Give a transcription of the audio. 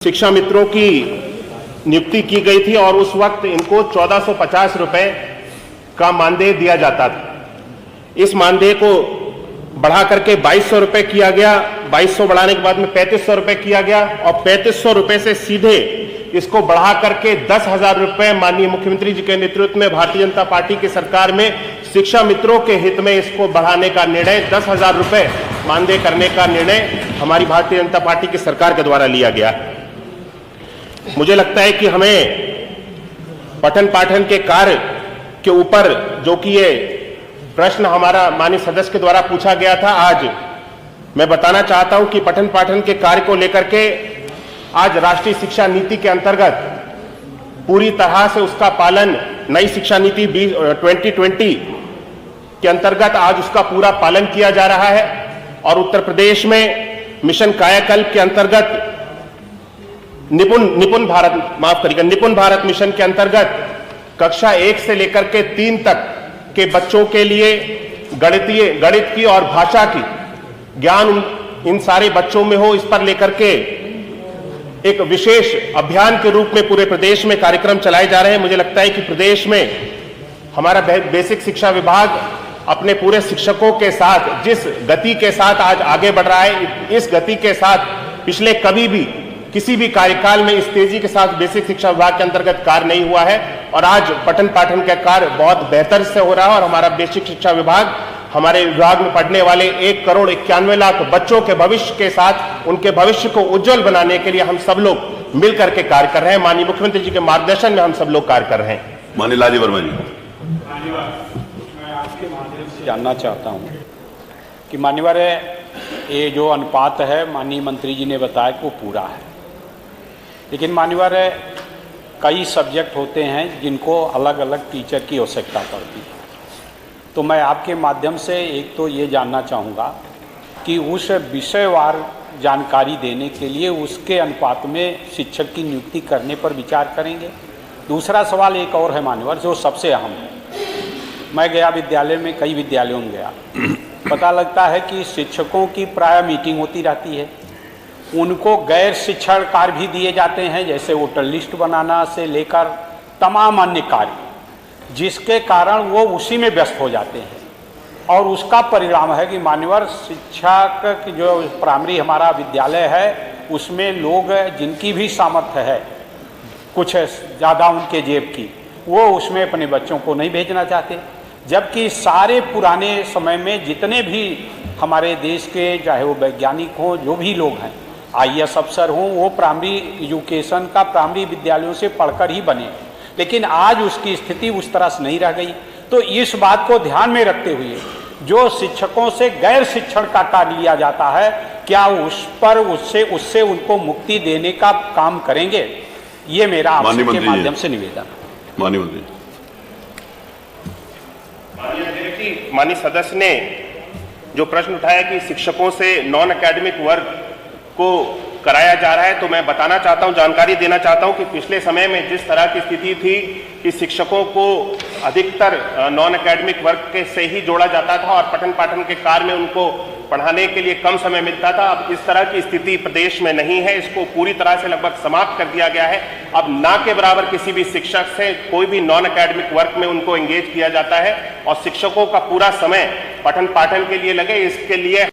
शिक्षा मित्रों की नियुक्ति की गई थी और उस वक्त इनको 1450 रुपए का मानदेय दिया जाता था। इस मानदेय को बढ़ा करके 2200 रुपए किया गया। 2200 बढ़ाने के बाद में 3500 रुपए किया गया और 3500 रुपए से सीधे इसको बढ़ा करके 10,000 रुपए माननीय मुख्यमंत्री जी के नेतृत्व में भारतीय जनता पार्टी की सरकार में शिक्षा मित्रों के हित में इसको बढ़ाने का निर्णय 10,000 रुपए मानदेय करने का निर्णय हमारी भारतीय जनता पार्टी की सरकार के द्वारा लिया गया। मुझे लगता है कि हमें पठन पाठन के कार्य के ऊपर जो कि ये प्रश्न हमारा माननीय सदस्य के द्वारा पूछा गया था, आज मैं बताना चाहता हूं कि पठन पाठन के कार्य को लेकर के आज राष्ट्रीय शिक्षा नीति के अंतर्गत पूरी तरह से उसका पालन नई शिक्षा नीति 2020 के अंतर्गत आज उसका पूरा पालन किया जा रहा है। और उत्तर प्रदेश में मिशन कायाकल्प के अंतर्गत निपुण भारत मिशन के अंतर्गत कक्षा 1 से लेकर के 3 तक के बच्चों के लिए गणित की और भाषा की ज्ञान इन सारे बच्चों में हो, इस पर लेकर के एक विशेष अभियान के रूप में पूरे प्रदेश में कार्यक्रम चलाए जा रहे हैं। मुझे लगता है कि प्रदेश में हमारा बेसिक शिक्षा विभाग अपने पूरे शिक्षकों के साथ जिस गति के साथ आज आगे बढ़ रहा है, इस गति के साथ पिछले कभी भी किसी भी कार्यकाल में इस तेजी के साथ बेसिक शिक्षा विभाग के अंतर्गत कार्य नहीं हुआ है। और आज पठन पाठन का कार्य बहुत बेहतर से हो रहा है और हमारा बेसिक शिक्षा विभाग हमारे विभाग में पढ़ने वाले 1,91,00,000 बच्चों के भविष्य के साथ उनके भविष्य को उज्जवल बनाने के लिए हम सब लोग मिलकर के कार्य कर रहे हैं। माननीय मुख्यमंत्री जी के मार्गदर्शन में हम सब लोग कार्य कर रहे हैं। माननीय लालजी वर्मा जी, मैं आपके माध्यम से जानना चाहता हूं कि मान्यवर ये जो अनुपात है माननीय मंत्री जी ने बताया कि वो पूरा है, लेकिन मान्यवर कई सब्जेक्ट होते हैं जिनको अलग अलग टीचर की आवश्यकता पड़ती है। तो मैं आपके माध्यम से एक तो ये जानना चाहूँगा कि उस विषयवार जानकारी देने के लिए उसके अनुपात में शिक्षक की नियुक्ति करने पर विचार करेंगे। दूसरा सवाल एक और है मान्यवर, जो सबसे अहम है। मैं गया विद्यालय में, कई विद्यालयों में गया, पता लगता है कि शिक्षकों की प्राय मीटिंग होती रहती है। उनको गैर शिक्षण कार्य भी दिए जाते हैं, जैसे वोटर लिस्ट बनाना से लेकर तमाम अन्य कार्य, जिसके कारण वो उसी में व्यस्त हो जाते हैं। और उसका परिणाम है कि मान्यवर शिक्षक जो प्राइमरी हमारा विद्यालय है उसमें लोग जिनकी भी सामर्थ्य है कुछ ज़्यादा उनके जेब की, वो उसमें अपने बच्चों को नहीं भेजना चाहते। जबकि सारे पुराने समय में जितने भी हमारे देश के, चाहे वो वैज्ञानिक हों, जो भी लोग हैं, IAS अफसर हों, वो प्राइमरी एजुकेशन का प्राइमरी विद्यालयों से पढ़कर ही बने। लेकिन आज उसकी स्थिति उस तरह से नहीं रह गई। तो इस बात को ध्यान में रखते हुए जो शिक्षकों से गैर शिक्षण का कार्य लिया जाता है, क्या उस पर उससे उनको मुक्ति देने का काम करेंगे? ये मेरा आपके माध्यम से निवेदन है। माननीय सदस्य ने जो प्रश्न उठाया कि शिक्षकों से नॉन एकेडमिक वर्क को कराया जा रहा है, तो मैं बताना चाहता हूं, जानकारी देना चाहता हूं कि पिछले समय में जिस तरह की स्थिति थी कि शिक्षकों को अधिकतर नॉन एकेडमिक वर्क के से ही जोड़ा जाता था और पठन पाठन के कार्य में उनको पढ़ाने के लिए कम समय मिलता था। अब इस तरह की स्थिति प्रदेश में नहीं है, इसको पूरी तरह से लगभग समाप्त कर दिया गया है। अब ना के बराबर किसी भी शिक्षक से कोई भी नॉन एकेडमिक वर्क में उनको एंगेज किया जाता है और शिक्षकों का पूरा समय पठन पाठन के लिए लगे, इसके लिए